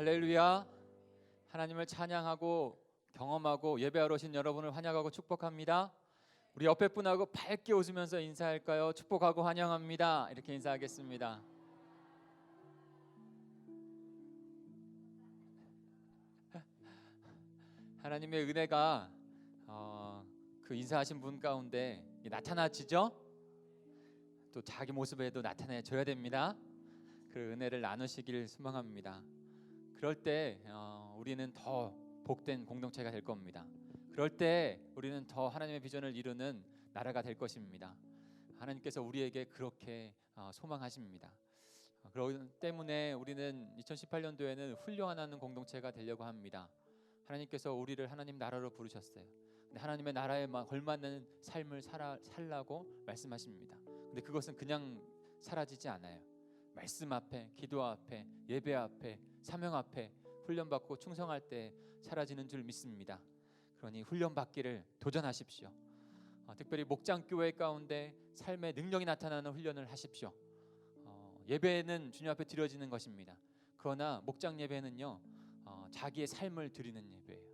할렐루야. 하나님을 찬양하고 경험하고 예배하러 오신 여러분을 환영하고 축복합니다. 우리 옆에 분하고 밝게 웃으면서 인사할까요? 축복하고 환영합니다. 이렇게 인사하겠습니다. 하나님의 은혜가 그 인사하신 분 가운데 나타나지죠? 또 자기 모습에도 나타내줘야 됩니다. 그 은혜를 나누시길 소망합니다. 그럴 때 우리는 더 복된 공동체가 될 겁니다. 그럴 때 우리는 더 하나님의 비전을 이루는 나라가 될 것입니다. 하나님께서 우리에게 그렇게 소망하십니다. 그렇기 때문에 우리는 2018년도에는 훌륭한 공동체가 되려고 합니다. 하나님께서 우리를 하나님 나라로 부르셨어요. 근데 하나님의 나라에 걸맞는 삶을 살라고 말씀하십니다. 근데 그것은 그냥 사라지지 않아요. 말씀 앞에, 기도 앞에, 예배 앞에, 사명 앞에 훈련받고 충성할 때 사라지는 줄 믿습니다. 그러니 훈련받기를 도전하십시오. 특별히 목장교회 가운데 삶의 능력이 나타나는 훈련을 하십시오. 예배는 주님 앞에 드려지는 것입니다. 그러나 목장 예배는요, 자기의 삶을 드리는 예배예요.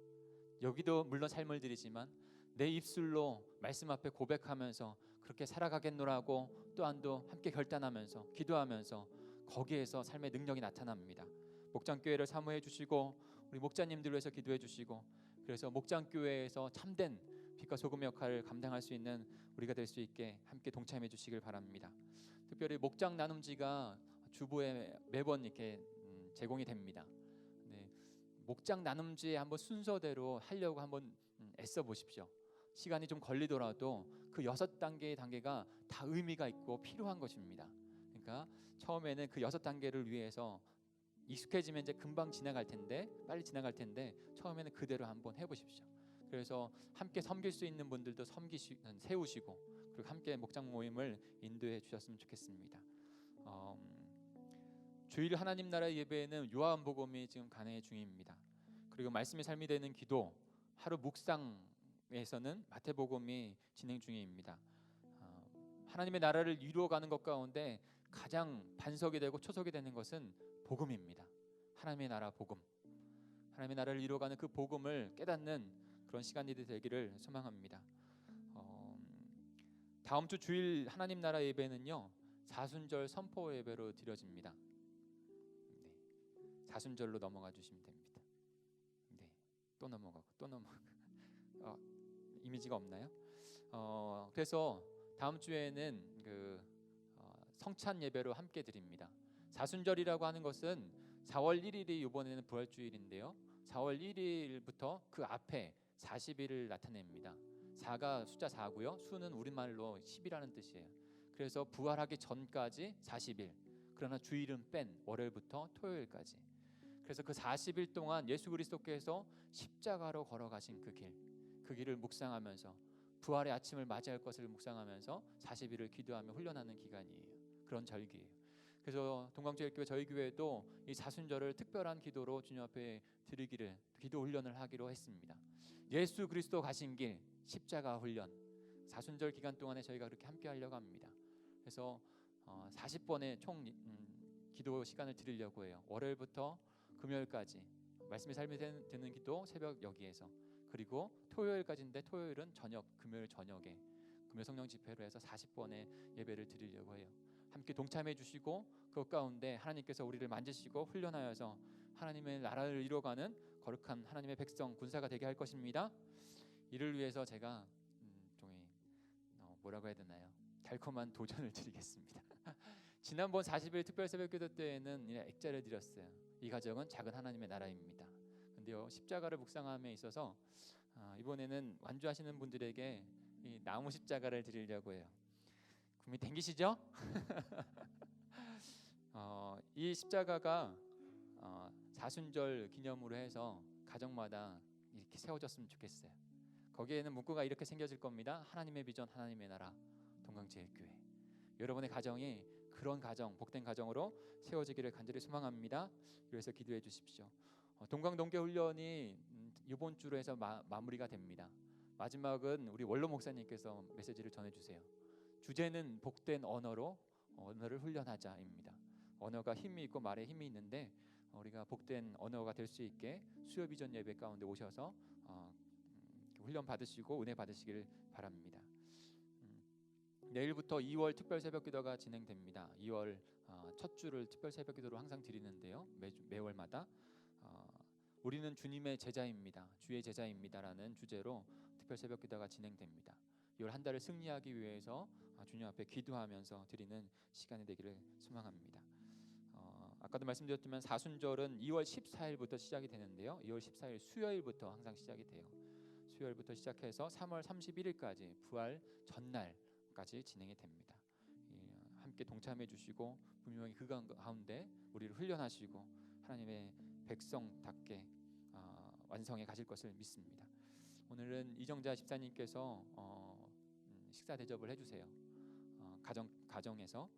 여기도 물론 삶을 드리지만 내 입술로 말씀 앞에 고백하면서 그렇게 살아가겠노라고 또한도 함께 결단하면서 기도하면서 거기에서 삶의 능력이 나타납니다. 목장교회를 사모해 주시고 우리 목자님들 위해서 기도해 주시고, 그래서 목장교회에서 참된 빛과 소금의 역할을 감당할 수 있는 우리가 될 수 있게 함께 동참해 주시길 바랍니다. 특별히 목장 나눔지가 주보에 매번 이렇게 제공이 됩니다. 네, 목장 나눔지에 한번 순서대로 하려고 한번 애써 보십시오. 시간이 좀 걸리더라도 그 6단계의 단계가 다 의미가 있고 필요한 것입니다. 그러니까 처음에는 그 6단계를 위해서 익숙해지면 이제 금방 지나갈 텐데, 빨리 지나갈 텐데 처음에는 그대로 한번 해보십시오. 그래서 함께 섬길 수 있는 분들도 세우시고, 그리고 함께 목장 모임을 인도해 주셨으면 좋겠습니다. 주일 하나님 나라 예배에는 요한복음이 지금 간회 중입니다. 그리고 말씀의 삶이 되는 기도, 하루 묵상에서는 마태복음이 진행 중입니다. 하나님의 나라를 이루어가는 것 가운데 가장 반석이 되고 초석이 되는 것은 복음입니다. 하나님의 나라 복음, 하나님의 나라를 이루어가는 그 복음을 깨닫는 그런 시간이 되기를 소망합니다. 다음 주 주일 하나님 나라 예배는요, 사순절 선포 예배로 드려집니다. 네, 사순절로 넘어가 주시면 됩니다. 네, 또 넘어가고 또 넘어가고 이미지가 없나요? 그래서 다음 주에는 성찬 예배로 함께 드립니다. 사순절이라고 하는 것은 4월 1일이 이번에는 부활주일인데요, 4월 1일부터 그 앞에 40일을 나타냅니다. 4가 숫자 4고요, 수는 우리말로 10이라는 뜻이에요. 그래서 부활하기 전까지 40일, 그러나 주일은 뺀 월요일부터 토요일까지. 그래서 그 40일 동안 예수 그리스도께서 십자가로 걸어가신 그 길을 묵상하면서 부활의 아침을 맞이할 것을 묵상하면서 40일을 기도하며 훈련하는 기간이에요. 그런 절기예요. 그래서 동광제일교회 저희 교회도 이 사순절을 특별한 기도로 주님 앞에 드리기를, 기도 훈련을 하기로 했습니다. 예수 그리스도 가신 길 십자가 훈련, 사순절 기간 동안에 저희가 그렇게 함께 하려고 합니다. 그래서 40번의 총 기도 시간을 드리려고 해요. 월요일부터 금요일까지 말씀의 삶이 되는 기도 새벽 여기에서, 그리고 토요일까지인데 토요일은 저녁, 금요일 저녁에 금요 성령 집회로 해서 40번의 예배를 드리려고 해요. 함께 동참해 주시고 그 가운데 하나님께서 우리를 만지시고 훈련하여서 하나님의 나라를 이루어가는 거룩한 하나님의 백성 군사가 되게 할 것입니다. 이를 위해서 제가 뭐라고 해야 되나요? 달콤한 도전을 드리겠습니다. 지난번 40일 특별 새벽기도 때에는 액자를 드렸어요. 이 가정은 작은 하나님의 나라입니다. 근데요, 십자가를 묵상함에 있어서 이번에는 완주하시는 분들에게 이 나무 십자가를 드리려고 해요. 구미 땡기시죠? 이 십자가가 사순절 기념으로 해서 가정마다 이렇게 세워졌으면 좋겠어요. 거기에는 문구가 이렇게 생겨질 겁니다. 하나님의 비전, 하나님의 나라, 동강제일교회. 여러분의 가정이 그런 가정, 복된 가정으로 세워지기를 간절히 소망합니다. 그래서 기도해 주십시오. 동강동계훈련이 이번 주로 해서 마무리가 됩니다. 마지막은 우리 원로 목사님께서 메시지를 전해주세요. 주제는 복된 언어를 훈련하자입니다. 언어가 힘이 있고 말에 힘이 있는데 우리가 복된 언어가 될 수 있게 수요 비전 예배 가운데 오셔서 훈련 받으시고 은혜 받으시길 바랍니다. 내일부터 2월 특별 새벽 기도가 진행됩니다. 2월 첫 주를 특별 새벽 기도로 항상 드리는데요. 매월마다 우리는 주님의 제자입니다. 주의 제자입니다라는 주제로 특별 새벽 기도가 진행됩니다. 2월 한 달을 승리하기 위해서 주님 앞에 기도하면서 드리는 시간이 되기를 소망합니다. 아까도 말씀드렸지만 사순절은 2월 14일부터 시작이 되는데요. 2월 14일 수요일부터 항상 시작이 돼요. 수요일부터 시작해서 3월 31일까지 부활 전날까지 진행이 됩니다. 함께 동참해 주시고 분명히 그 가운데 우리를 훈련하시고 하나님의 백성답게 완성해 가실 것을 믿습니다. 오늘은 이정자 집사님께서 식사 대접을 해주세요. 가정에서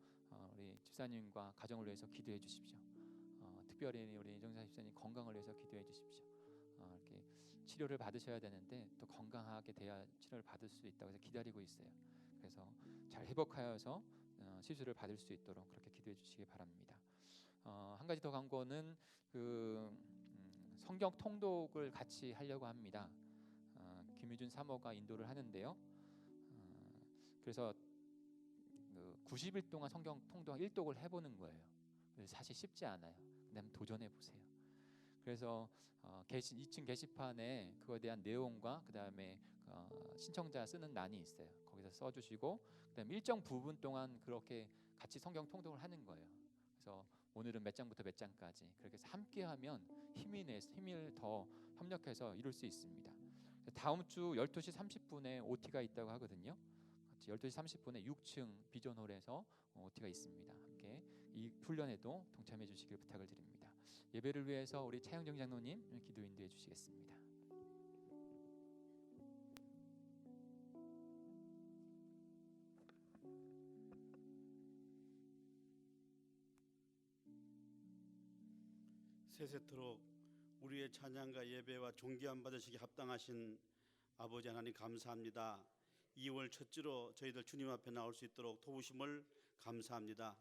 우리 집사님과 가정을 위해서 기도해 주십시오. 특별히 우리 이정자 집사님 건강을 위해서 기도해 주십시오. 이렇게 치료를 받으셔야 되는데 또 건강하게 돼야 치료를 받을 수 있다고 해서 기다리고 있어요. 그래서 잘 회복하여서 시술을 받을 수 있도록 그렇게 기도해 주시기 바랍니다. 한 가지 더 광고는 성경 통독을 같이 하려고 합니다. 김유준 사모가 인도를 하는데요. 그래서 90일 동안 성경 통독 1독을 해보는 거예요. 사실 쉽지 않아요. 근데 한번 도전해 보세요. 그래서 2층 게시판에 그거에 대한 내용과 그 다음에 신청자 쓰는欄이 있어요. 거기서 써주시고 그다음에 일정 부분 동안 그렇게 같이 성경 통독을 하는 거예요. 그래서 오늘은 몇 장부터 몇 장까지 그렇게 해서 함께하면 힘을 더 협력해서 이룰 수 있습니다. 다음 주 12시 30분에 OT가 있다고 하거든요. 12시 30분에 6층 비전홀에서 OT가 있습니다. 함께 이 훈련에도 동참해 주시길 부탁을 드립니다. 예배를 위해서 우리 차영정 장로님 기도 인도해 주시겠습니다. 세세토록 우리의 찬양과 예배와 존귀함 받으시기 합당하신 아버지 하나님 감사합니다. 2월 첫 주로 저희들 주님 앞에 나올 수 있도록 도우심을 감사합니다.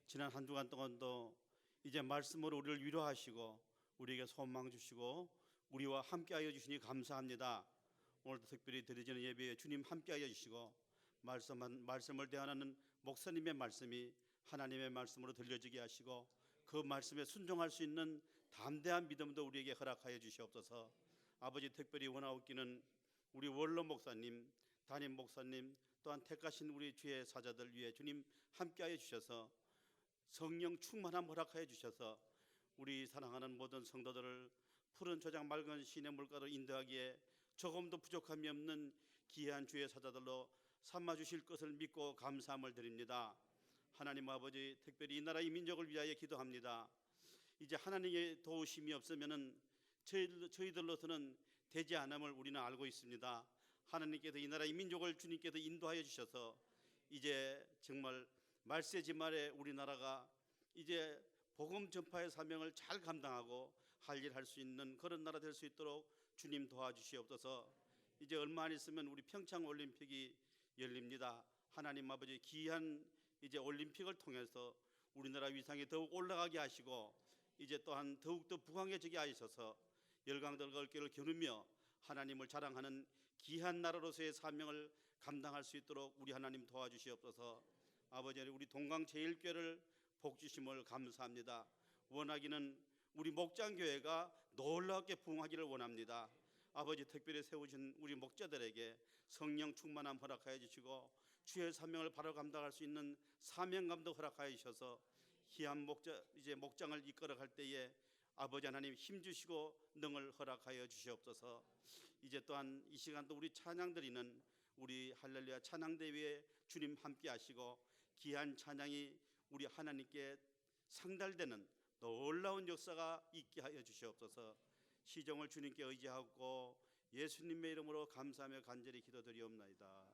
지난 한 주간 동안도 이제 말씀으로 우리를 위로하시고 우리에게 소망 주시고 우리와 함께하여 주시니 감사합니다. 오늘도 특별히 드려지는 예배에 주님 함께하여 주시고 말씀을 대하는 목사님의 말씀이 하나님의 말씀으로 들려지게 하시고 그 말씀에 순종할 수 있는 담대한 믿음도 우리에게 허락하여 주시옵소서. 아버지 특별히 원하옵기는 우리 원로 목사님, 담임 목사님 또한 택하신 우리 주의 사자들 위해 주님 함께하여 주셔서 성령 충만함 허락하여 주셔서 우리 사랑하는 모든 성도들을 푸른 초장 맑은 시인의 물가로 인도하기에 조금도 부족함이 없는 귀한 주의 사자들로 삼아주실 것을 믿고 감사함을 드립니다. 하나님 아버지 특별히 이 나라 이 민족을 위하여 기도합니다. 이제 하나님의 도우심이 없으면 저희들로서는 되지 않음을 우리는 알고 있습니다. 하나님께서 이 나라 이 민족을 주님께서 인도하여 주셔서 이제 정말 말세지 말에 우리나라가 이제 복음 전파의 사명을 잘 감당하고 할 일 할 수 있는 그런 나라 될 수 있도록 주님 도와주시옵소서. 이제 얼마 안 있으면 우리 평창 올림픽이 열립니다. 하나님 아버지 귀한 이제 올림픽을 통해서 우리나라 위상이 더욱 올라가게 하시고 이제 또한 더욱더 부강해지게 하셔서 열강들과 어깨를 겨누며 하나님을 자랑하는 귀한 나라로서의 사명을 감당할 수 있도록 우리 하나님 도와주시옵소서. 아버지 우리 동강제일교회를 복주심을 감사합니다. 원하기는 우리 목장교회가 놀랍게 부흥하기를 원합니다. 아버지 특별히 세우신 우리 목자들에게 성령 충만함 허락하여 주시고 주의 사명을 바로 감당할 수 있는 사명감도 허락하여 주셔서 귀한 목장을 이끌어갈 때에 아버지 하나님 힘주시고 능을 허락하여 주시옵소서. 이제 또한 이 시간도 우리 찬양 드리는 우리 할렐루야 찬양대회에 주님 함께 하시고 귀한 찬양이 우리 하나님께 상달되는 놀라운 역사가 있게 하여 주시옵소서. 시종을 주님께 의지하고 예수님의 이름으로 감사하며 간절히 기도드리옵나이다.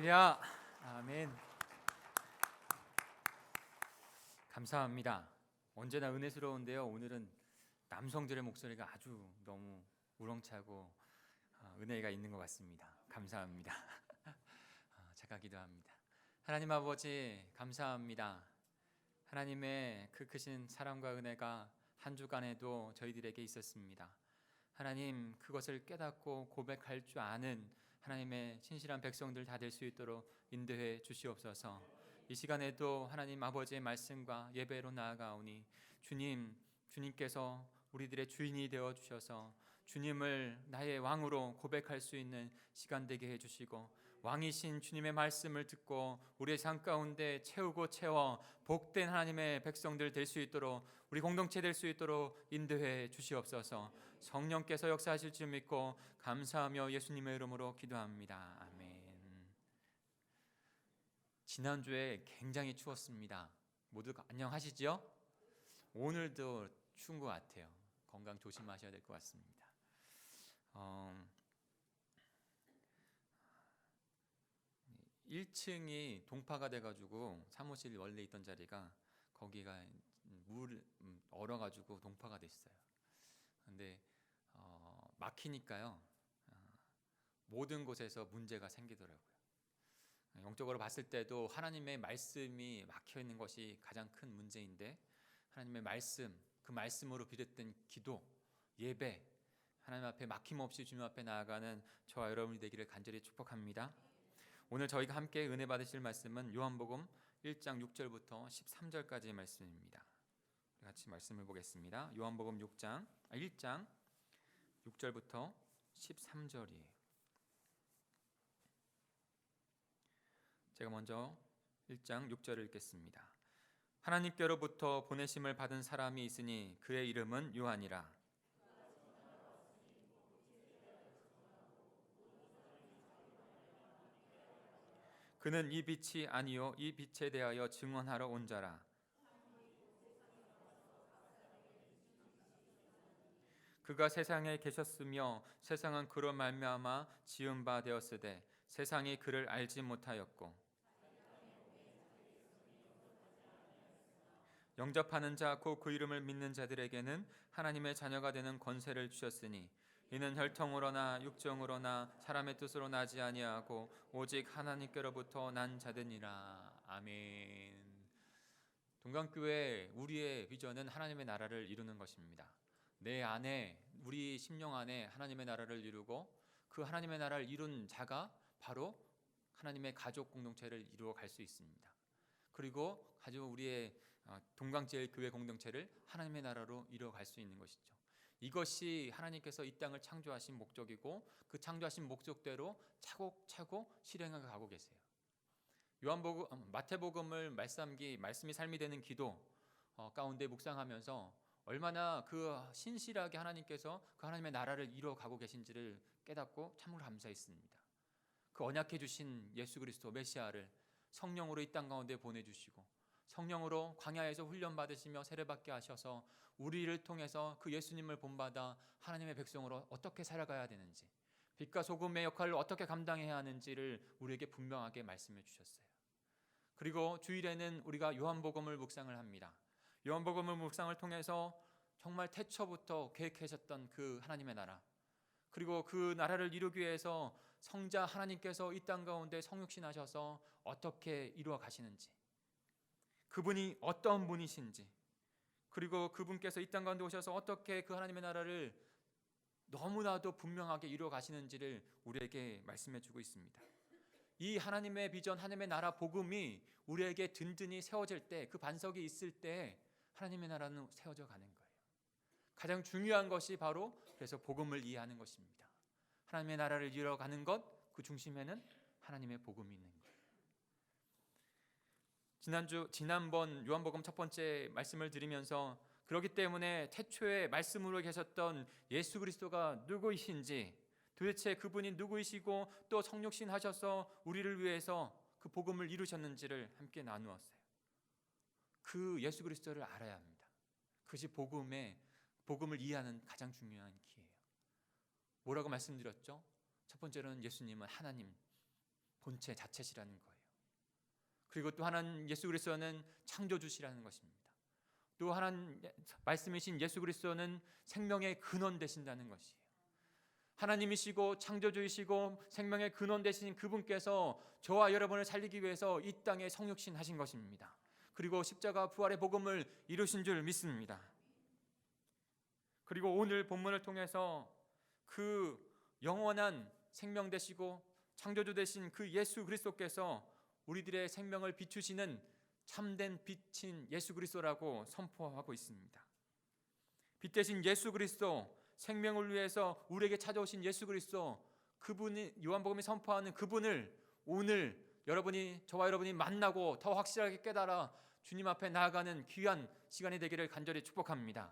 할렐루야. 아멘. 감사합니다. 언제나 은혜스러운데요. 오늘은 남성들의 목소리가 아주 너무 우렁차고 은혜가 있는 것 같습니다. 감사합니다. 제가 기도합니다. 하나님 아버지 감사합니다. 하나님의 그 크신 사랑과 은혜가 한 주간에도 저희들에게 있었습니다. 하나님 그것을 깨닫고 고백할 줄 아는 하나님의 신실한 백성들 다 될 수 있도록 인도해 주시옵소서. 이 시간에도 하나님 아버지의 말씀과 예배로 나아가오니 주님께서 우리들의 주인이 되어 주셔서 주님을 나의 왕으로 고백할 수 있는 시간 되게 해주시고, 왕이신 주님의 말씀을 듣고 우리의 삶 가운데 채우고 채워 복된 하나님의 백성들 될 수 있도록, 우리 공동체 될 수 있도록 인도해 주시옵소서. 성령께서 역사하실 줄 믿고 감사하며 예수님의 이름으로 기도합니다. 아멘. 지난주에 굉장히 추웠습니다. 모두 안녕하시죠? 오늘도 추운 것 같아요. 건강 조심하셔야 될 것 같습니다. 1층이 동파가 돼가지고 사무실 원래 있던 자리가 거기가 물 얼어가지고 동파가 됐어요. 근데 막히니까요, 모든 곳에서 문제가 생기더라고요. 영적으로 봤을 때도 하나님의 말씀이 막혀 있는 것이 가장 큰 문제인데, 하나님의 말씀, 그 말씀으로 비롯된 기도, 예배, 하나님 앞에 막힘없이 주님 앞에 나아가는 저와 여러분이 되기를 간절히 축복합니다. 오늘 저희가 함께 은혜 받으실 말씀은 요한복음 1장 6절부터 13절까지의 말씀입니다. 같이 말씀을 보겠습니다. 요한복음 1장 6절부터 13절이에요. 제가 먼저 1장 6절을 읽겠습니다. 하나님께로부터 보내심을 받은 사람이 있으니 그의 이름은 요한이라. 그는 이 빛이 아니요 이 빛에 대하여 증언하러 온 자라. 그가 세상에 계셨으며 세상은 그로 말미암아 지은 바 되었으되 세상이 그를 알지 못하였고, 영접하는 자 곧 그 이름을 믿는 자들에게는 하나님의 자녀가 되는 권세를 주셨으니 이는 혈통으로나 육정으로나 사람의 뜻으로 나지 아니하고 오직 하나님께로부터 난 자들이라. 아멘. 동강교회 우리의 비전은 하나님의 나라를 이루는 것입니다. 내 안에, 우리 심령 안에 하나님의 나라를 이루고, 그 하나님의 나라를 이룬 자가 바로 하나님의 가족 공동체를 이루어 갈 수 있습니다. 그리고 가지고 우리의 동강제일교회 공동체를 하나님의 나라로 이루어 갈 수 있는 것이죠. 이것이 하나님께서 이 땅을 창조하신 목적이고, 그 창조하신 목적대로 차곡차곡 실행해 가고 계세요. 마태복음을 말씀이 삶이 되는 기도 가운데 묵상하면서 얼마나 그 신실하게 하나님께서 그 하나님의 나라를 이루어 가고 계신지를 깨닫고 참으로 감사했습니다. 그 언약해 주신 예수 그리스도 메시아를 성령으로 이 땅 가운데 보내주시고, 성령으로 광야에서 훈련 받으시며 세례받게 하셔서 우리를 통해서 그 예수님을 본받아 하나님의 백성으로 어떻게 살아가야 되는지, 빛과 소금의 역할을 어떻게 감당해야 하는지를 우리에게 분명하게 말씀해 주셨어요. 그리고 주일에는 우리가 요한복음을 묵상을 합니다. 요한복음을 묵상을 통해서 정말 태초부터 계획하셨던 그 하나님의 나라, 그리고 그 나라를 이루기 위해서 성자 하나님께서 이 땅 가운데 성육신하셔서 어떻게 이루어 가시는지, 그분이 어떤 분이신지, 그리고 그분께서 이 땅 가운데 오셔서 어떻게 그 하나님의 나라를 너무나도 분명하게 이루어 가시는지를 우리에게 말씀해 주고 있습니다. 이 하나님의 비전, 하나님의 나라 복음이 우리에게 든든히 세워질 때, 그 반석이 있을 때 하나님의 나라는 세워져 가는 거예요. 가장 중요한 것이 바로 그래서 복음을 이해하는 것입니다. 하나님의 나라를 이루어가는 것, 그 중심에는 하나님의 복음이 있는 거예요. 지난번 요한복음 첫 번째 말씀을 드리면서, 그렇기 때문에 태초에 말씀으로 계셨던 예수 그리스도가 누구이신지, 도대체 그분이 누구이시고 또 성육신 하셔서 우리를 위해서 그 복음을 이루셨는지를 함께 나누었어요. 그 예수 그리스도를 알아야 합니다. 그것이 복음을 이해하는 가장 중요한 기회예요. 뭐라고 말씀드렸죠? 첫 번째로는 예수님은 하나님, 본체 자체시라는 거예요. 그리고 또 하나는 예수 그리스도는 창조주시라는 것입니다. 또 하나는 말씀이신 예수 그리스도는 생명의 근원 되신다는 것이에요. 하나님이시고 창조주이시고 생명의 근원 되신 그분께서 저와 여러분을 살리기 위해서 이 땅에 성육신 하신 것입니다. 그리고 십자가 부활의 복음을 이루신 줄 믿습니다. 그리고 오늘 본문을 통해서 그 영원한 생명 되시고 창조주 되신 그 예수 그리스도께서 우리들의 생명을 비추시는 참된 빛인 예수 그리스도라고 선포하고 있습니다. 빛 대신 예수 그리스도, 생명을 위해서 우리에게 찾아오신 예수 그리스도, 그분이 요한복음이 선포하는 그분을 오늘 저와 여러분이 만나고 더 확실하게 깨달아 주님 앞에 나아가는 귀한 시간이 되기를 간절히 축복합니다.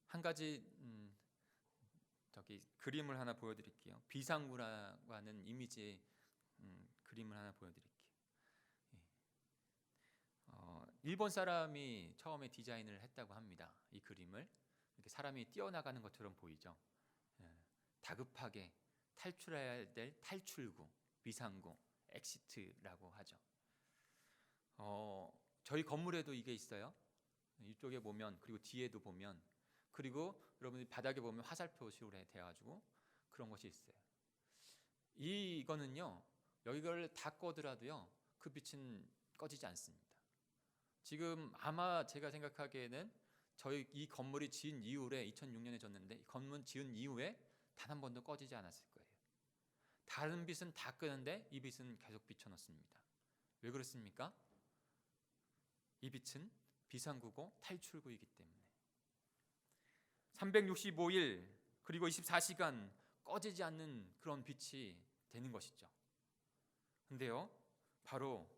한 가지 그림을 하나 보여드릴게요. 비상구라고 하는 이미지의 그림을 하나 보여드릴게요. 일본 사람이 처음에 디자인을 했다고 합니다. 이 그림을 이렇게 사람이 뛰어나가는 것처럼 보이죠. 다급하게 탈출해야 될 탈출구, 비상구, 엑시트라고 하죠. 저희 건물에도 이게 있어요. 이쪽에 보면, 그리고 뒤에도 보면, 그리고 여러분이 바닥에 보면 화살표시로 되어가지고 그런 것이 있어요. 이거는요, 여기를 다 꺼더라도요, 그 빛은 꺼지지 않습니다. 지금 아마 제가 생각하기에는 저희 이 건물이 지은 이후에 2006년에 졌는데, 이 건물 지은 이후에 단 한 번도 꺼지지 않았을 거예요. 다른 빛은 다 끄는데 이 빛은 계속 비춰놓습니다. 왜 그렇습니까? 이 빛은 비상구고 탈출구이기 때문에 365일 그리고 24시간 꺼지지 않는 그런 빛이 되는 것이죠. 근데요, 바로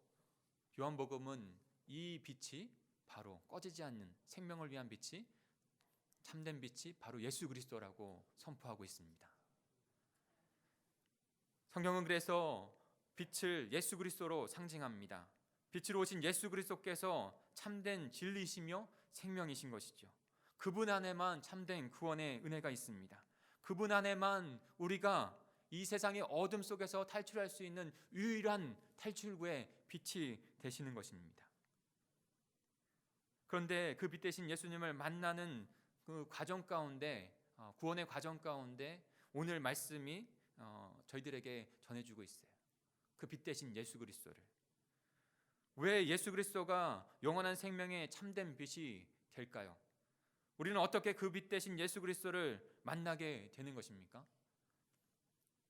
요한복음은 이 빛이 바로 꺼지지 않는 생명을 위한 빛이, 참된 빛이 바로 예수 그리스도라고 선포하고 있습니다. 성경은 그래서 빛을 예수 그리스도로 상징합니다. 빛으로 오신 예수 그리스도께서 참된 진리이시며 생명이신 것이죠. 그분 안에만 참된 구원의 은혜가 있습니다. 그분 안에만 우리가 이 세상의 어둠 속에서 탈출할 수 있는 유일한 탈출구의 빛이 되시는 것입니다. 그런데 그 빛 대신 예수님을 만나는 그 과정 가운데, 구원의 과정 가운데 오늘 말씀이 저희들에게 전해주고 있어요. 그 빛 대신 예수 그리스도를. 왜 예수 그리스도가 영원한 생명의 참된 빛이 될까요? 우리는 어떻게 그 빛 대신 예수 그리스도를 만나게 되는 것입니까?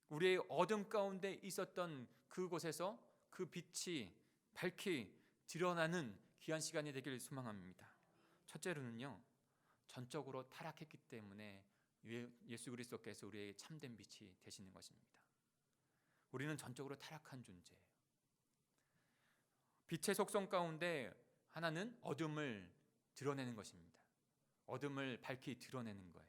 우리의 어둠 가운데 있었던 그곳에서 그 빛이 밝히 드러나는 귀한 시간이 되기를 소망합니다. 첫째로는요, 전적으로 타락했기 때문에 예수 그리스도께서 우리의 참된 빛이 되시는 것입니다. 우리는 전적으로 타락한 존재예요. 빛의 속성 가운데 하나는 어둠을 드러내는 것입니다. 어둠을 밝히 드러내는 거예요.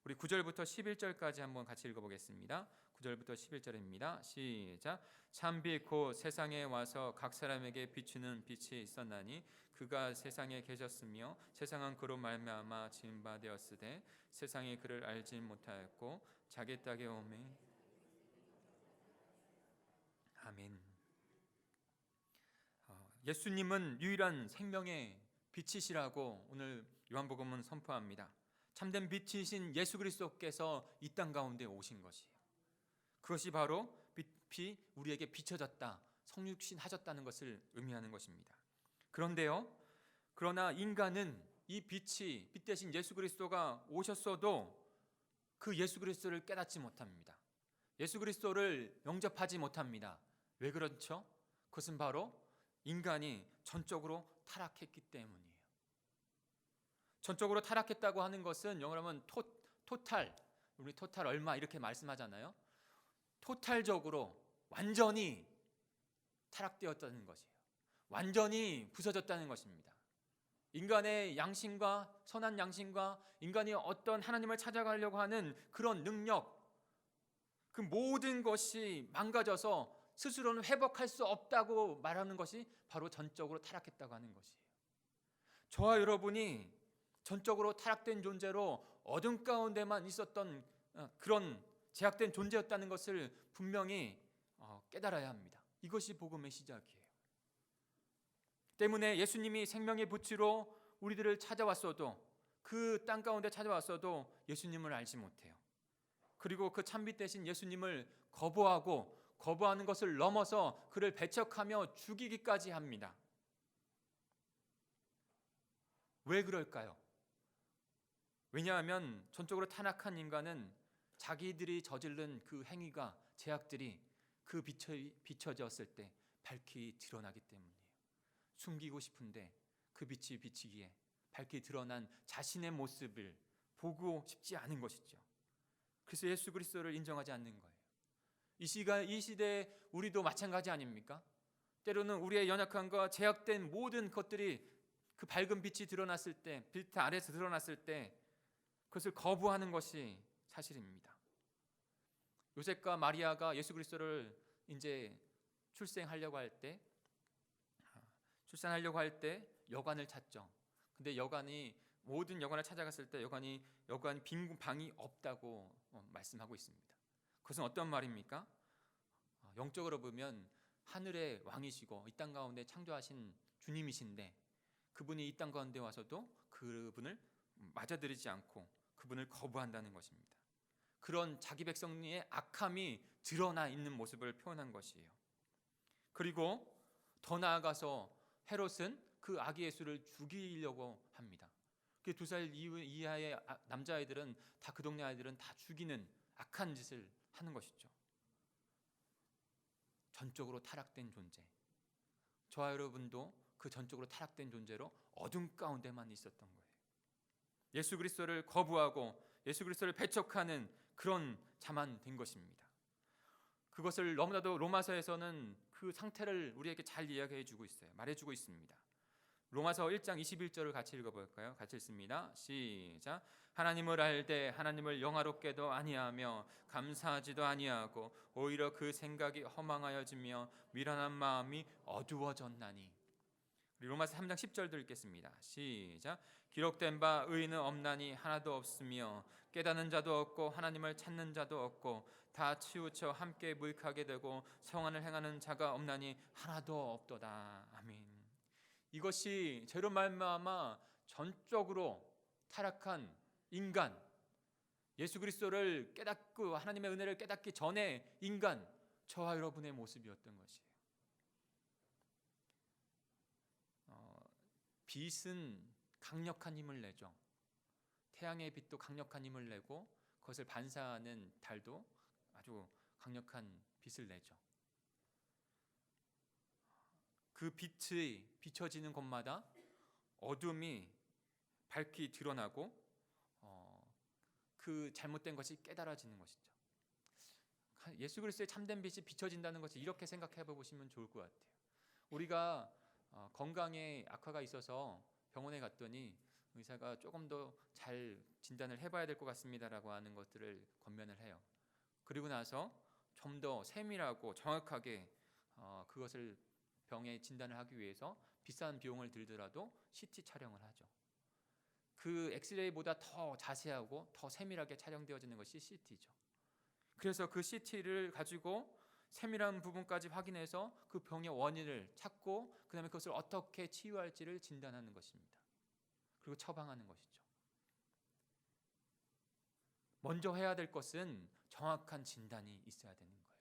우리 9절부터 11절까지 한번 같이 읽어보겠습니다. 9절부터 11절입니다. 시작. 참빛 곧 세상에 와서 각 사람에게 비추는 빛이 있었나니 그가 세상에 계셨으며 세상은 그로 말미암아 지은 바 되었으되 세상이 그를 알지 못하였고 자기 땅에 오매. 아멘. 예수님은 유일한 생명의 빛이시라고 오늘 요한복음은 선포합니다. 참된 빛이신 예수 그리스도께서 이 땅 가운데 오신 것이에요. 그것이 바로 빛이 우리에게 비춰졌다, 성육신 하셨다는 것을 의미하는 것입니다. 그러나 인간은 이 빛이, 빛 대신 예수 그리스도가 오셨어도 그 예수 그리스도를 깨닫지 못합니다. 예수 그리스도를 영접하지 못합니다. 왜 그렇죠? 그것은 바로 인간이 전적으로 타락했기 때문이에요. 전적으로 타락했다고 하는 것은 영어로 하면 토탈, 우리 토탈 얼마 이렇게 말씀하잖아요. 토탈적으로 완전히 타락되었다는 것이에요. 완전히 부서졌다는 것입니다. 인간의 양심과 선한 양심과 인간이 어떤 하나님을 찾아가려고 하는 그런 능력, 그 모든 것이 망가져서 스스로는 회복할 수 없다고 말하는 것이 바로 전적으로 타락했다고 하는 것이에요. 저와 여러분이 전적으로 타락된 존재로 어둠 가운데만 있었던 그런 제약된 존재였다는 것을 분명히 깨달아야 합니다. 이것이 복음의 시작이에요. 때문에 예수님이 생명의 불치로 우리들을 찾아왔어도, 그 땅 가운데 찾아왔어도 예수님을 알지 못해요. 그리고 그 참빛 대신 예수님을 거부하는 것을 넘어서 그를 배척하며 죽이기까지 합니다. 왜 그럴까요? 왜냐하면 전적으로 타락한 인간은 자기들이 저지른 그 행위가, 제약들이 그 비춰졌을 때 밝히 드러나기 때문이에요. 숨기고 싶은데 그 빛이 비치기에 밝히 드러난 자신의 모습을 보고 싶지 않은 것이죠. 그래서 예수 그리스도를 인정하지 않는 거예요. 이 시대에 우리도 마찬가지 아닙니까? 때로는 우리의 연약함과 제약된 모든 것들이 그 밝은 빛이 드러났을 때, 빛 아래서 드러났을 때 그것을 거부하는 것이 사실입니다. 요셉과 마리아가 예수 그리스도를 이제 출산하려고 할 때 여관을 찾죠. 근데 모든 여관을 찾아갔을 때 여관 빈 방이 없다고 말씀하고 있습니다. 그것은 어떤 말입니까? 영적으로 보면 하늘의 왕이시고 이 땅 가운데 창조하신 주님이신데 그분이 이 땅 가운데 와서도 그분을 맞아들이지 않고 그분을 거부한다는 것입니다. 그런 자기 백성의 악함이 드러나 있는 모습을 표현한 것이에요. 그리고 더 나아가서 헤롯은 그 아기 예수를 죽이려고 합니다. 그 2살 이하의 남자아이들은 다, 그 동네 아이들은 다 죽이는 악한 짓을 하는 것이죠. 전적으로 타락된 존재. 저와 여러분도 그 전적으로 타락된 존재로 어둠 가운데만 있었던 거예요. 예수 그리스도를 거부하고 예수 그리스도를 배척하는 그런 자만 된 것입니다. 그것을 너무나도 로마서에서는 그 상태를 우리에게 잘 이야기해 주고 있어요. 말해주고 있습니다. 로마서 1장 21절을 같이 읽어볼까요? 같이 읽습니다. 시작. 하나님을 알되 하나님을 영화롭게도 아니하며 감사하지도 아니하고 오히려 그 생각이 허망하여지며 미련한 마음이 어두워졌나니. 로마서 3장 10절도 읽겠습니다. 시작. 기록된 바 의인은 없나니 하나도 없으며 깨닫는 자도 없고 하나님을 찾는 자도 없고 다 치우쳐 함께 무익하게 되고 성안을 행하는 자가 없나니 하나도 없도다. 아멘. 이것이 죄로 말미암아 전적으로 타락한 인간, 예수 그리스도를 깨닫고 하나님의 은혜를 깨닫기 전에 인간, 저와 여러분의 모습이었던 것이에요. 빛은 강력한 힘을 내죠. 태양의 빛도 강력한 힘을 내고 그것을 반사하는 달도 아주 강력한 빛을 내죠. 그 빛이 비춰지는 곳마다 어둠이 밝히 드러나고 그 잘못된 것이 깨달아지는 것이죠. 예수 그리스도의 참된 빛이 비춰진다는 것을 이렇게 생각해 보시면 좋을 것 같아요. 우리가 건강에 악화가 있어서 병원에 갔더니 의사가 조금 더 잘 진단을 해봐야 될 것 같습니다라고 하는 것들을 권면을 해요. 그리고 나서 좀 더 세밀하고 정확하게 그것을 병의 진단을 하기 위해서 비싼 비용을 들더라도 CT 촬영을 하죠. 그 엑스레이보다 더 자세하고 더 세밀하게 촬영되어지는 것이 CT죠. 그래서 그 CT를 가지고 세밀한 부분까지 확인해서 그 병의 원인을 찾고 그 다음에 그것을 어떻게 치유할지를 진단하는 것입니다. 그리고 처방하는 것이죠. 먼저 해야 될 것은 정확한 진단이 있어야 되는 거예요.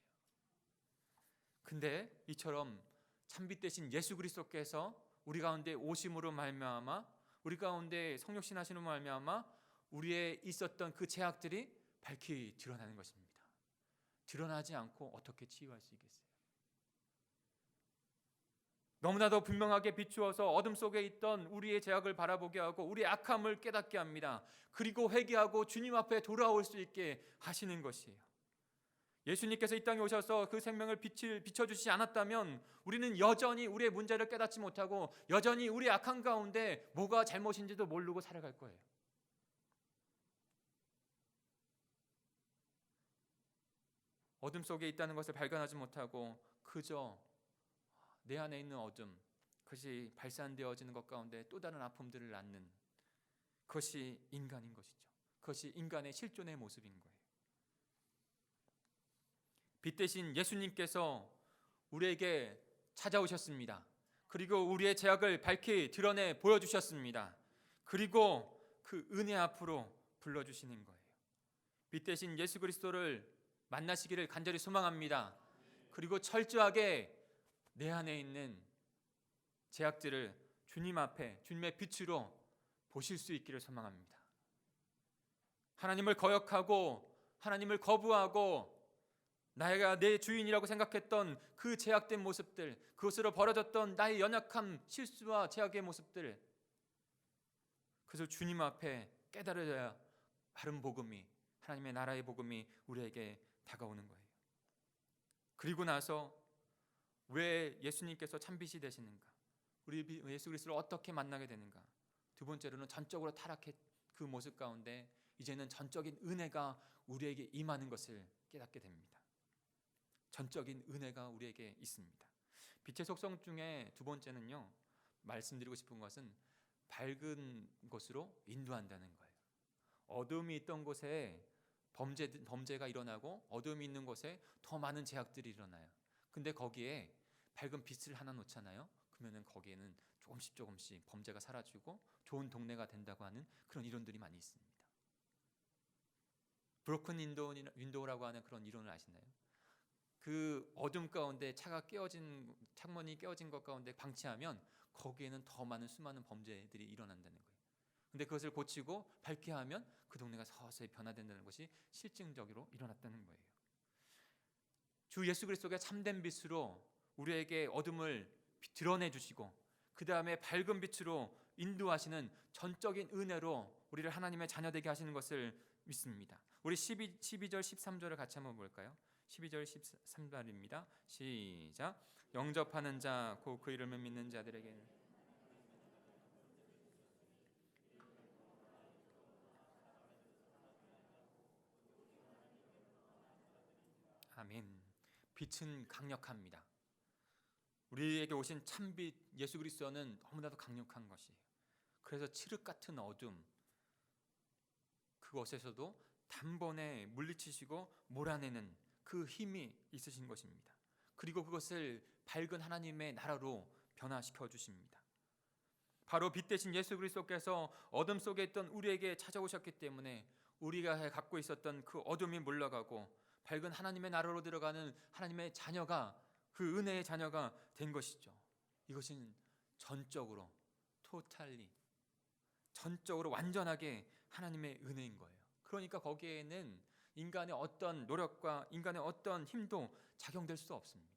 근데 이처럼 참빛 대신 예수 그리스도께서 우리 가운데 오심으로 말미암아, 우리 가운데 성육신 하시는 말미암아 우리의 있었던 그 죄악들이 밝히 드러나는 것입니다. 드러나지 않고 어떻게 치유할 수 있겠어요? 너무나도 분명하게 비추어서 어둠 속에 있던 우리의 죄악을 바라보게 하고 우리의 악함을 깨닫게 합니다. 그리고 회개하고 주님 앞에 돌아올 수 있게 하시는 것이에요. 예수님께서 이 땅에 오셔서 그 생명을 비춰주시지 않았다면 우리는 여전히 우리의 문제를 깨닫지 못하고 여전히 우리의 악한 가운데 뭐가 잘못인지도 모르고 살아갈 거예요. 어둠 속에 있다는 것을 발견하지 못하고 그저 내 안에 있는 어둠, 그것이 발산되어지는 것 가운데 또 다른 아픔들을 낳는 그것이 인간인 것이죠. 그것이 인간의 실존의 모습인 거예요. 빛 대신 예수님께서 우리에게 찾아오셨습니다. 그리고 우리의 죄악을 밝히 드러내 보여주셨습니다. 그리고 그 은혜 앞으로 불러주시는 거예요. 빛 대신 예수 그리스도를 만나시기를 간절히 소망합니다. 그리고 철저하게 내 안에 있는 죄악들을 주님 앞에 주님의 빛으로 보실 수 있기를 소망합니다. 하나님을 거역하고 하나님을 거부하고 나가 내 주인이라고 생각했던 그 죄악된 모습들, 그것으로 벌어졌던 나의 연약함, 실수와 죄악의 모습들, 그래서 주님 앞에 깨달아야 바른 복음이, 하나님의 나라의 복음이 우리에게 다가오는 거예요. 그리고 나서 왜 예수님께서 참빛이 되시는가? 우리 예수 그리스도를 어떻게 만나게 되는가? 두 번째로는 전적으로 타락한 그 모습 가운데 이제는 전적인 은혜가 우리에게 임하는 것을 깨닫게 됩니다. 전적인 은혜가 우리에게 있습니다. 빛의 속성 중에 두 번째는요, 말씀드리고 싶은 것은 밝은 곳으로 인도한다는 거예요. 어둠이 있던 곳에 범죄가 일어나고 어둠이 있는 곳에 더 많은 죄악들이 일어나요. 근데 거기에 밝은 빛을 하나 놓잖아요. 그러면은 거기에는 조금씩 범죄가 사라지고 좋은 동네가 된다고 하는 그런 이론들이 많이 있습니다. 브로큰 윈도우라고 하는 그런 이론을 아시나요? 그 어둠 가운데 창문이 깨어진 것 가운데 방치하면 거기에는 더 많은 수많은 범죄들이 일어난다는 거예요. 근데 그것을 고치고 밝게 하면 그 동네가 서서히 변화된다는 것이 실증적으로 일어났다는 거예요. 주 예수 그리스도가 참된 빛으로 우리에게 어둠을 드러내 주시고 그 다음에 밝은 빛으로 인도하시는 전적인 은혜로 우리를 하나님의 자녀 되게 하시는 것을 믿습니다. 우리 12절 13절을 같이 한번 볼까요? 12절 13절입니다. 시작. 영접하는 자 곧 그 이름을 믿는 자들에게는 아멘. 빛은 강력합니다. 우리에게 오신 참빛 예수 그리스도는 너무나도 강력한 것이에요. 그래서 칠흑 같은 어둠 그것에서도 단번에 물리치시고 몰아내는 그 힘이 있으신 것입니다. 그리고 그것을 밝은 하나님의 나라로 변화시켜 주십니다. 바로 빛 대신 예수 그리스도께서 어둠 속에 있던 우리에게 찾아오셨기 때문에 우리가 갖고 있었던 그 어둠이 물러가고 밝은 하나님의 나라로 들어가는 하나님의 자녀가, 그 은혜의 자녀가 된 것이죠. 이것은 전적으로 전적으로 완전하게 하나님의 은혜인 거예요. 그러니까 거기에는 인간의 어떤 노력과 인간의 어떤 힘도 작용될 수 없습니다.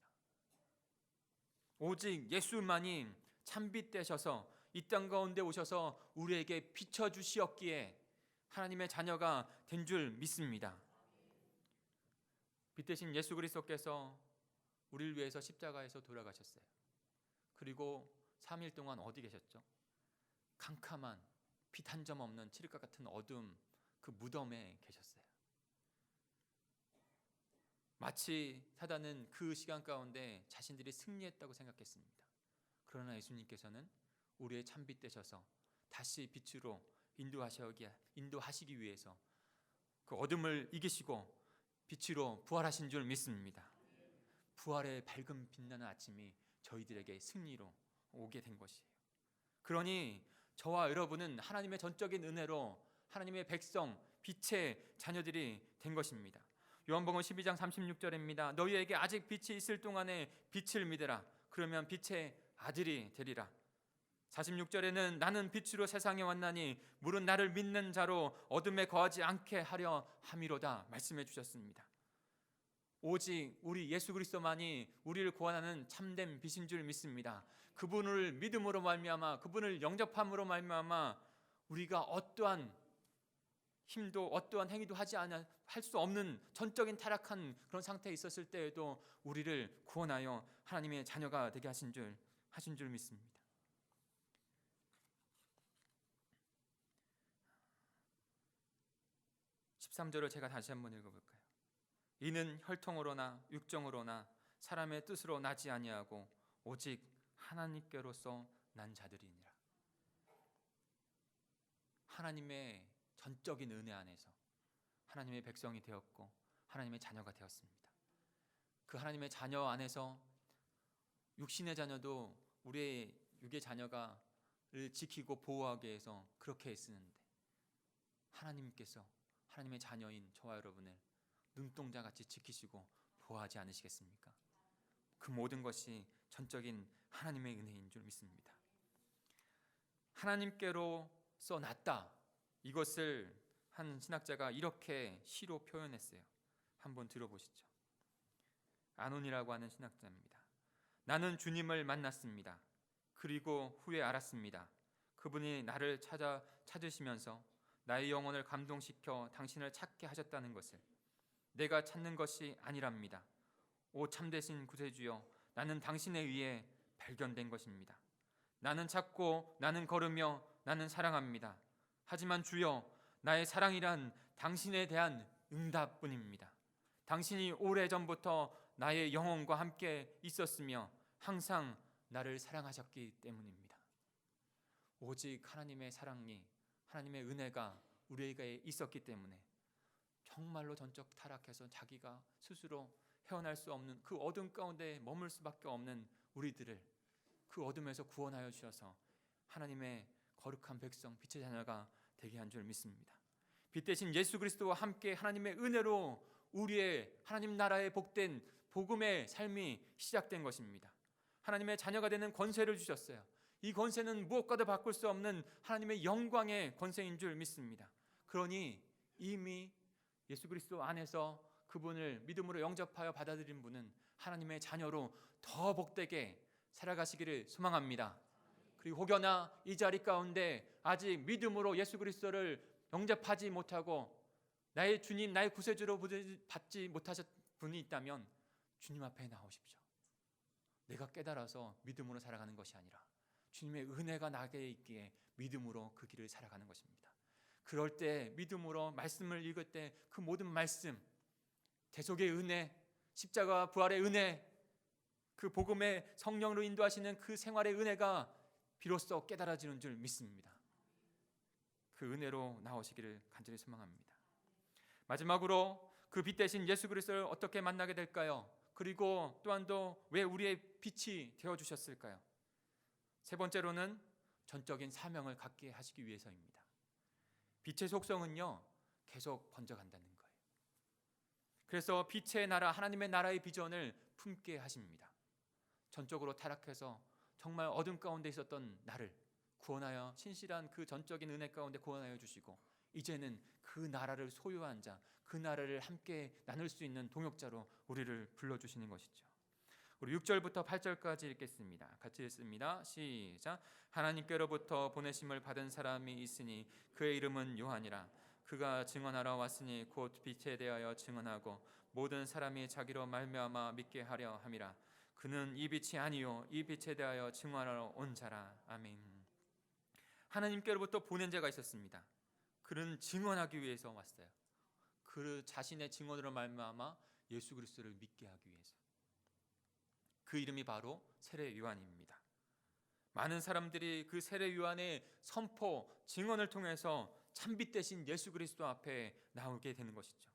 오직 예수만이 참빛 되셔서 이 땅 가운데 오셔서 우리에게 비춰주시었기에 하나님의 자녀가 된 줄 믿습니다. 빛 대신 예수 그리스도께서 우리를 위해서 십자가에서 돌아가셨어요. 그리고 3일 동안 어디 계셨죠? 캄캄한 빛 한 점 없는 칠흑과 같은 어둠 그 무덤에 계셨어요. 마치 사단은 그 시간 가운데 자신들이 승리했다고 생각했습니다. 그러나 예수님께서는 우리의 참빛 되셔서 다시 빛으로 인도하시기 위해서 그 어둠을 이기시고 빛으로 부활하신 줄 믿습니다. 부활의 밝은 빛나는 아침이 저희들에게 승리로 오게 된 것이에요. 그러니 저와 여러분은 하나님의 전적인 은혜로 하나님의 백성, 빛의 자녀들이 된 것입니다. 요한복음 12장 36절입니다. 너희에게 아직 빛이 있을 동안에 빛을 믿으라. 그러면 빛의 아들이 되리라. 46절에는 나는 빛으로 세상에 왔나니 물은 나를 믿는 자로 어둠에 거하지 않게 하려 함이로다 말씀해 주셨습니다. 오직 우리 예수 그리스도만이 우리를 구원하는 참된 빛인 줄 믿습니다. 그분을 믿음으로 말미암아, 그분을 영접함으로 말미암아 우리가 어떠한 힘도 어떠한 행위도 할 수 없는 전적인 타락한 그런 상태에 있었을 때에도 우리를 구원하여 하나님의 자녀가 되게 하신 줄 믿습니다. (13절을) 제가 다시 한번 읽어볼까요? 이는 혈통으로나 육정으로나 사람의 뜻으로 나지 아니하고 오직 하나님께로서 난 자들이니라. 하나님의 전적인 은혜 안에서 하나님의 백성이 되었고 하나님의 자녀가 되었습니다. 그 하나님의 자녀 안에서 육신의 자녀도 우리의 육의 자녀가를 지키고 보호하기 위해서 그렇게 애쓰는데 하나님께서 하나님의 자녀인 저와 여러분을 눈동자같이 지키시고 보호하지 않으시겠습니까? 그 모든 것이 전적인 하나님의 은혜인 줄 믿습니다. 하나님께로서 났다, 이것을 한 신학자가 이렇게 시로 표현했어요. 한번 들어보시죠. 아논이라고 하는 신학자입니다. 나는 주님을 만났습니다. 그리고 후에 알았습니다. 그분이 나를 찾으시면서 나의 영혼을 감동시켜 당신을 찾게 하셨다는 것을. 내가 찾는 것이 아니랍니다. 오 참되신 구세주여, 나는 당신에 의해 발견된 것입니다. 나는 찾고 나는 걸으며 나는 사랑합니다. 하지만 주여, 나의 사랑이란 당신에 대한 응답뿐입니다. 당신이 오래전부터 나의 영혼과 함께 있었으며 항상 나를 사랑하셨기 때문입니다. 오직 하나님의 사랑이, 하나님의 은혜가 우리에게 있었기 때문에 정말로 전적 타락해서 자기가 스스로 헤어날 수 없는 그 어둠 가운데 머물 수밖에 없는 우리들을 그 어둠에서 구원하여 주셔서 하나님의 거룩한 백성, 빛의 자녀가 되게 한 줄 믿습니다. 빛 대신 예수 그리스도와 함께 하나님의 은혜로 우리의 하나님 나라의 복된 복음의 삶이 시작된 것입니다. 하나님의 자녀가 되는 권세를 주셨어요. 이 권세는 무엇과도 바꿀 수 없는 하나님의 영광의 권세인 줄 믿습니다. 그러니 이미 예수 그리스도 안에서 그분을 믿음으로 영접하여 받아들인 분은 하나님의 자녀로 더 복되게 살아가시기를 소망합니다. 그리고 혹여나 이 자리 가운데 아직 믿음으로 예수 그리스도를 영접하지 못하고 나의 주님, 나의 구세주로 받지 못하셨 분이 있다면 주님 앞에 나오십시오. 내가 깨달아서 믿음으로 살아가는 것이 아니라 주님의 은혜가 나에게 있기에 믿음으로 그 길을 살아가는 것입니다. 그럴 때 믿음으로 말씀을 읽을 때 그 모든 말씀, 대속의 은혜, 십자가 부활의 은혜, 그 복음의 성령으로 인도하시는 그 생활의 은혜가 비로소 깨달아지는 줄 믿습니다. 그 은혜로 나오시기를 간절히 소망합니다. 마지막으로 그 빛 대신 예수 그리스도를 어떻게 만나게 될까요? 그리고 또한도 왜 우리의 빛이 되어주셨을까요? 세 번째로는 전적인 사명을 갖게 하시기 위해서입니다. 빛의 속성은요, 계속 번져간다는 거예요. 그래서 빛의 나라, 하나님의 나라의 비전을 품게 하십니다. 전적으로 타락해서 정말 어둠 가운데 있었던 나를 구원하여 신실한 그 전적인 은혜 가운데 구원하여 주시고 이제는 그 나라를 소유한 자, 그 나라를 함께 나눌 수 있는 동역자로 우리를 불러주시는 것이죠. 우리 6절부터 8절까지 읽겠습니다. 같이 읽습니다. 시작. 하나님께로부터 보내심을 받은 사람이 있으니 그의 이름은 요한이라. 그가 증언하러 왔으니 곧 빛에 대하여 증언하고 모든 사람이 자기로 말미암아 믿게 하려 함이라. 그는 이 빛이 아니요 이 빛에 대하여 증언하러 온 자라. 아멘. 하나님께로부터 보낸 자가 있었습니다. 그는 증언하기 위해서 왔어요. 그 자신의 증언으로 말미암아 예수 그리스도를 믿게 하기 위해서. 그 이름이 바로 세례 요한입니다. 많은 사람들이 그 세례 요한의 선포, 증언을 통해서 참빛 대신 예수 그리스도 앞에 나오게 되는 것이죠.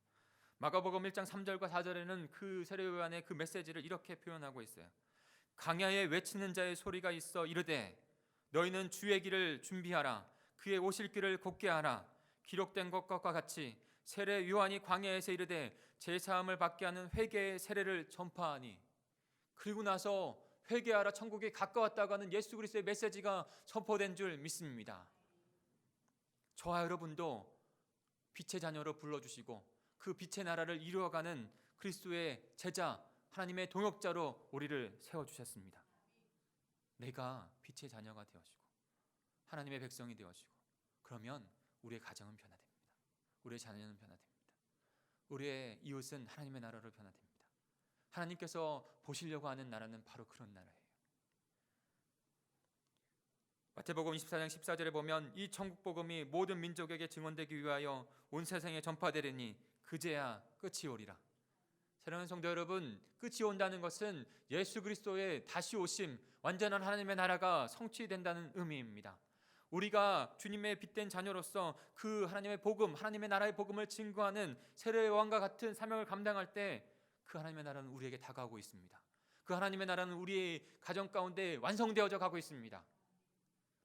마가복음 1장 3절과 4절에는 그 세례 요한의 그 메시지를 이렇게 표현하고 있어요. 강야에 외치는 자의 소리가 있어 이르되 너희는 주의 길을 준비하라. 그의 오실 길을 곧게 하라. 기록된 것과 같이 세례 요한이 광야에서 이르되 제사함을 받게 하는 회개의 세례를 전파하니. 그리고 나서 회개하라, 천국이 가까웠다고 하는 예수 그리스도의 메시지가 선포된 줄 믿습니다. 저와 여러분도 빛의 자녀로 불러주시고 그 빛의 나라를 이루어가는 그리스도의 제자, 하나님의 동역자로 우리를 세워주셨습니다. 내가 빛의 자녀가 되어지고 하나님의 백성이 되어지고 그러면 우리의 가정은 변화됩니다. 우리의 자녀는 변화됩니다. 우리의 이웃은 하나님의 나라로 변화됩니다. 하나님께서 보시려고 하는 나라는 바로 그런 나라예요. 마태복음 24장 14절에 보면 이 천국 복음이 모든 민족에게 증언되기 위하여 온 세상에 전파되리니 그제야 끝이 오리라. 사랑하는 성도 여러분, 끝이 온다는 것은 예수 그리스도의 다시 오심, 완전한 하나님의 나라가 성취된다는 의미입니다. 우리가 주님의 빛된 자녀로서 그 하나님의 복음, 하나님의 나라의 복음을 증거하는 세례 요한과 같은 사명을 감당할 때 그 하나님의 나라는 우리에게 다가오고 있습니다. 그 하나님의 나라는 우리의 가정 가운데 완성되어져 가고 있습니다.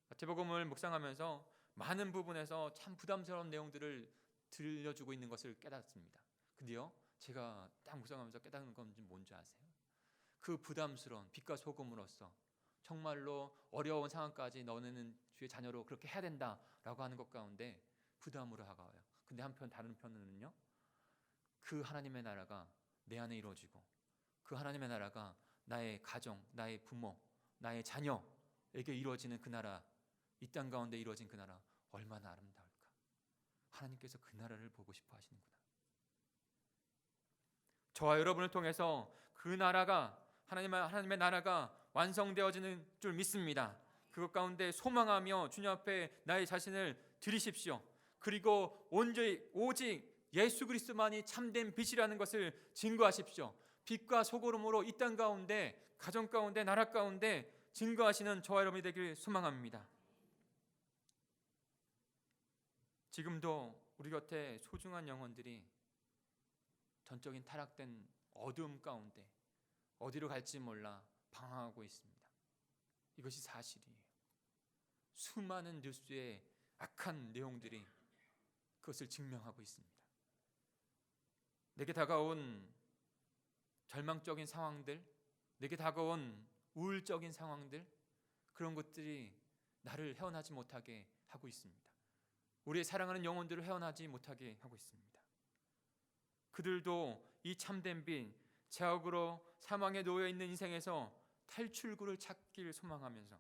마태복음을 묵상하면서 많은 부분에서 참 부담스러운 내용들을 들려주고 있는 것을 깨닫습니다. 근데요, 제가 딱 묵상하면서 깨닫는 건 뭔지 아세요? 그 부담스러운 빛과 소금으로서 정말로 어려운 상황까지 너는 주의 자녀로 그렇게 해야 된다라고 하는 것 가운데 부담으로 다가와요. 근데 한편 다른 편으로는요, 그 하나님의 나라가 내 안에 이루어지고 그 하나님의 나라가 나의 가정, 나의 부모, 나의 자녀에게 이루어지는 그 나라, 이 땅 가운데 이루어진 그 나라 얼마나 아름다울까. 하나님께서 그 나라를 보고 싶어 하시는구나. 저와 여러분을 통해서 그 나라가 하나님의 나라가 완성되어지는 줄 믿습니다. 그것 가운데 소망하며 주님 앞에 나의 자신을 드리십시오. 그리고 오직 예수 그리스도만이 참된 빛이라는 것을 증거하십시오. 빛과 소금으로 이 땅 가운데, 가정 가운데, 나라 가운데 증거하시는 저와 여러분이 되길 소망합니다. 지금도 우리 곁에 소중한 영혼들이 전적인 타락된 어두움 가운데 어디로 갈지 몰라 방황하고 있습니다. 이것이 사실이에요. 수많은 뉴스의 악한 내용들이 그것을 증명하고 있습니다. 내게 다가온 절망적인 상황들, 내게 다가온 우울적인 상황들, 그런 것들이 나를 헤어나지 못하게 하고 있습니다. 우리의 사랑하는 영혼들을 헤어나지 못하게 하고 있습니다. 그들도 이 참된 빛, 죄악으로 사망에 놓여 있는 인생에서 탈출구를 찾기를 소망하면서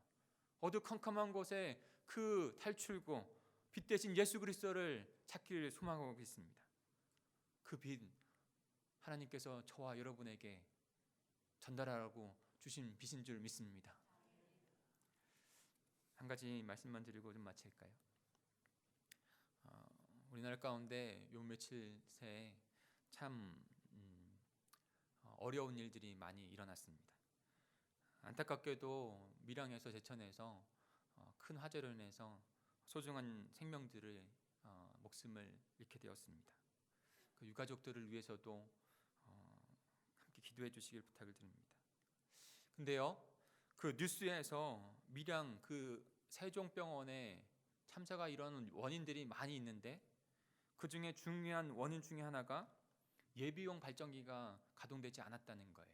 어두컴컴한 곳에 그 탈출구, 빛 대신 예수 그리스도를 찾기를 소망하고 있습니다. 그 빛, 하나님께서 저와 여러분에게 전달하라고 주신 빛인 줄 믿습니다. 한 가지 말씀만 드리고 좀 마칠까요? 우리나라 가운데 요 며칠 새에 참 어려운 일들이 많이 일어났습니다. 안타깝게도 밀양에서 제천에서 큰 화재로 인해서 소중한 생명들을 목숨을 잃게 되었습니다. 그 유가족들을 위해서도 함께 기도해 주시길 부탁을 드립니다. 근데요, 그 뉴스에서 밀양 그 세종병원에 참사가 일어나는 원인들이 많이 있는데 그 중에 중요한 원인 중에 하나가 예비용 발전기가 가동되지 않았다는 거예요.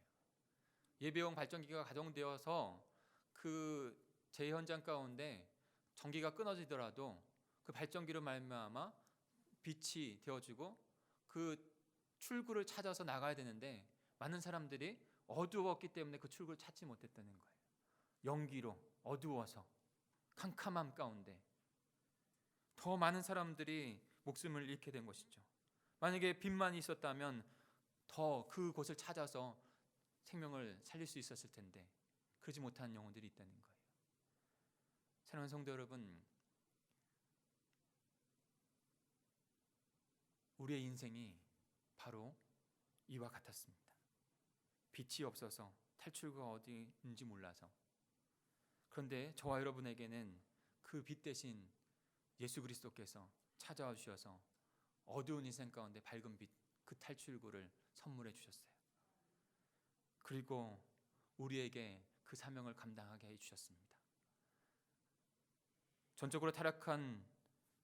예비용 발전기가 가동되어서 그 재해 현장 가운데 전기가 끊어지더라도 그 발전기로 말미암아 빛이 되어지고 그 출구를 찾아서 나가야 되는데 많은 사람들이 어두웠기 때문에 그 출구를 찾지 못했다는 거예요. 연기로 어두워서 캄캄함 가운데 더 많은 사람들이 목숨을 잃게 된 것이죠. 만약에 빛만 있었다면 더 그곳을 찾아서 생명을 살릴 수 있었을 텐데 그러지 못한 영혼들이 있다는 거예요. 사랑하는 성도 여러분, 우리의 인생이 바로 이와 같았습니다. 빛이 없어서 탈출구가 어디인지 몰라서. 그런데 저와 여러분에게는 그 빛 대신 예수 그리스도께서 찾아와 주셔서 어두운 인생 가운데 밝은 빛, 그 탈출구를 선물해 주셨어요. 그리고 우리에게 그 사명을 감당하게 해 주셨습니다. 전적으로 타락한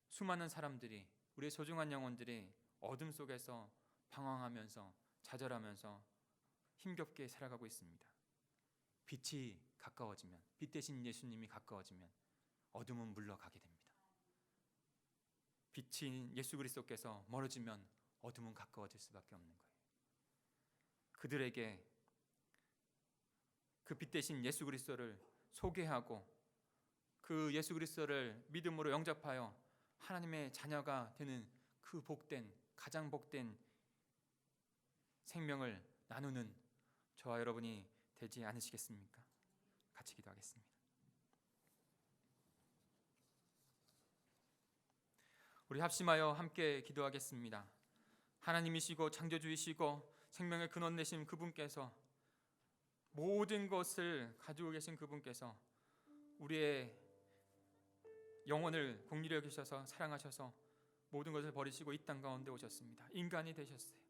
수많은 사람들이, 우리의 소중한 영혼들이 어둠 속에서 방황하면서 좌절하면서 힘겹게 살아가고 있습니다. 빛이 가까워지면, 빛 대신 예수님이 가까워지면 어둠은 물러가게 됩니다. 빛인 예수 그리스도께서 멀어지면 어둠은 가까워질 수밖에 없는 거예요. 그들에게 그 빛 대신 예수 그리스도를 소개하고 그 예수 그리스도를 믿음으로 영접하여 하나님의 자녀가 되는 그 복된, 가장 복된 생명을 나누는 저와 여러분이 되지 않으시겠습니까? 같이 기도하겠습니다. 우리 합심하여 함께 기도하겠습니다. 하나님이시고 창조주이시고 생명의 근원 되신 그분께서, 모든 것을 가지고 계신 그분께서 우리의 영혼을 긍휼히 여기셔서 사랑하셔서 모든 것을 버리시고 이 땅 가운데 오셨습니다. 인간이 되셨어요.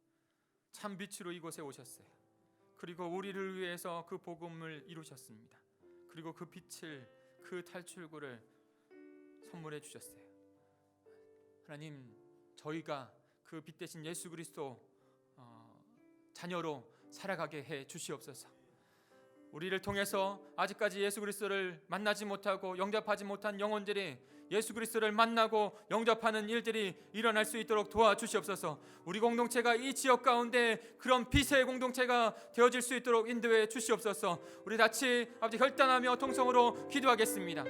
참 빛으로 이곳에 오셨어요. 그리고 우리를 위해서 그 복음을 이루셨습니다. 그리고 그 빛을, 그 탈출구를 선물해 주셨어요. 하나님, 저희가 그 빛 대신 예수 그리스도 자녀로 살아가게 해 주시옵소서. 우리를 통해서 아직까지 예수 그리스도를 만나지 못하고 영접하지 못한 영혼들이 예수 그리스도를 만나고 영접하는 일들이 일어날 수 있도록 도와주시옵소서. 우리 공동체가 이 지역 가운데 그런 빛의 공동체가 되어질 수 있도록 인도해 주시옵소서. 우리 같이 아버지 결단하며 통성으로 기도하겠습니다.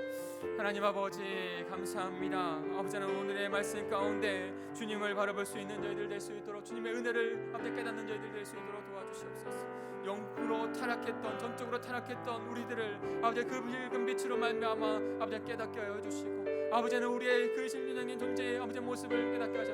하나님 아버지 감사합니다. 아버지 하나님, 오늘의 말씀 가운데 주님을 바라볼 수 있는 저희들 될 수 있도록, 주님의 은혜를 아버지 깨닫는 저희들 될 수 있도록 도와주시옵소서. 영으로 타락했던, 전적으로 타락했던 우리들을 아버지 그 밝은 빛으로 말미암아 아버지 깨닫게 하여 주시고, 아버지는 우리의 그 신령인 존재의 아버지 모습을 깨닫게 하셔